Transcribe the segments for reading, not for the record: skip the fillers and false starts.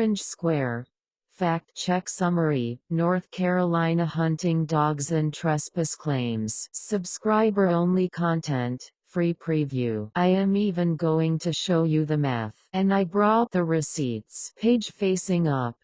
Orange Square. Fact check summary: North Carolina hunting dogs and trespass claims. Subscriber only content. Free preview. I am even going to show you the math. And I brought the receipts. Page facing up.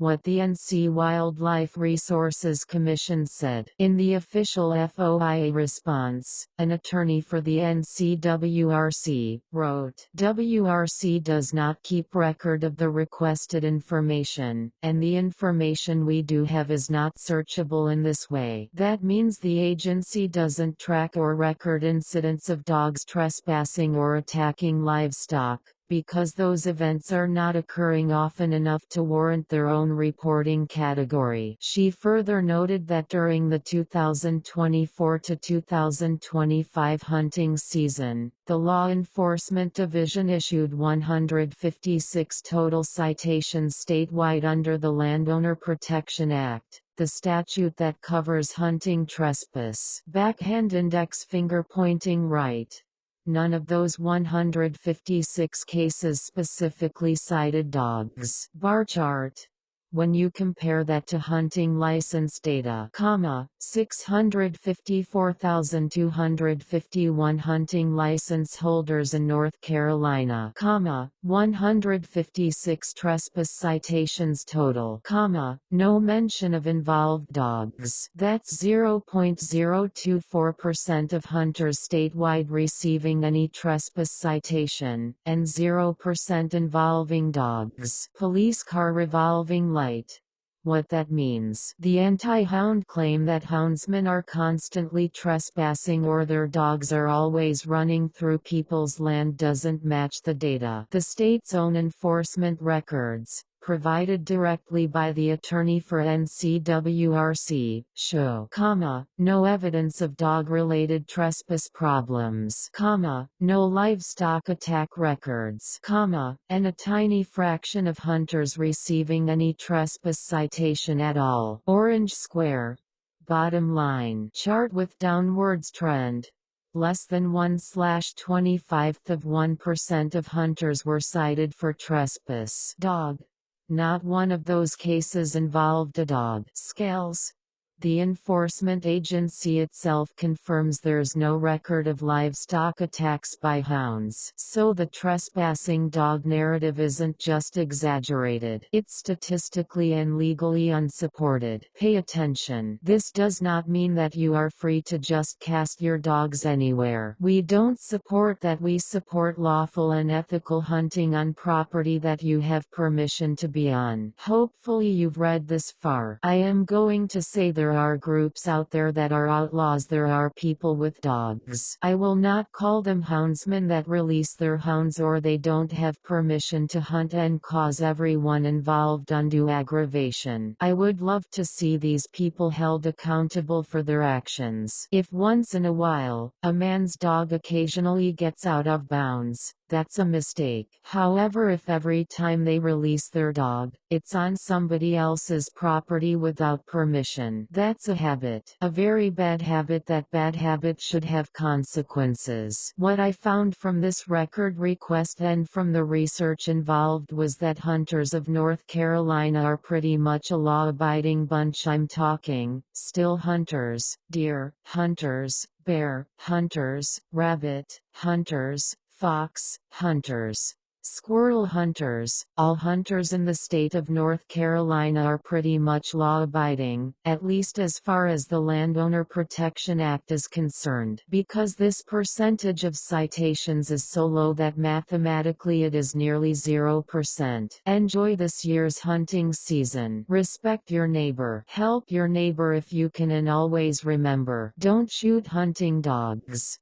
What the NC Wildlife Resources Commission said. In the official FOIA response, an attorney for the NCWRC wrote, "WRC does not keep record of the requested information, and the information we do have is not searchable in this way. That means the agency doesn't track or record incidents of dogs trespassing or attacking livestock, because those events are not occurring often enough to warrant their own reporting category." She further noted that during the 2024 to 2025 hunting season, the Law Enforcement Division issued 156 total citations statewide under the Landowner Protection Act, the statute that covers hunting trespass. Backhand index finger pointing right. None of those 156 cases specifically cited dogs. Bar chart. When you compare that to hunting license data, 654,251 hunting license holders in North Carolina, 156 trespass citations total, no mention of involved dogs. That's 0.024% of hunters statewide receiving any trespass citation, and 0% involving dogs. Police car revolving light. What that means. The anti-hound claim that houndsmen are constantly trespassing or their dogs are always running through people's land doesn't match the data. The state's own enforcement records, provided directly by the attorney for NCWRC, show, no evidence of dog-related trespass problems, no livestock attack records, and a tiny fraction of hunters receiving any trespass citation at all. Orange Square. Bottom line. Chart with downwards trend. Less than 1/25% of hunters were cited for trespass. Dog. Not one of those cases involved a dog. Scales. The enforcement agency itself confirms there's no record of livestock attacks by hounds. So the trespassing dog narrative isn't just exaggerated. It's statistically and legally unsupported. Pay attention. This does not mean that you are free to just cast your dogs anywhere. We don't support that. We support lawful and ethical hunting on property that you have permission to be on. Hopefully you've read this far. I am going to say there are groups out there that are outlaws. There are people with dogs. I will not call them houndsmen that release their hounds or they don't have permission to hunt and cause everyone involved undue aggravation. I would love to see these people held accountable for their actions. If once in a while, a man's dog occasionally gets out of bounds, that's a mistake. However, if every time they release their dog, it's on somebody else's property without permission, that's a habit. A very bad habit. That bad habit should have consequences. What I found from this record request and from the research involved was that hunters of North Carolina are pretty much a law-abiding bunch. I'm talking still hunters, deer hunters, bear hunters, rabbit hunters, fox hunters, squirrel hunters. All hunters in the state of North Carolina are pretty much law-abiding, at least as far as the Landowner Protection Act is concerned. Because this percentage of citations is so low that mathematically it is nearly 0%. Enjoy this year's hunting season. Respect your neighbor. Help your neighbor if you can, and always remember, don't shoot hunting dogs.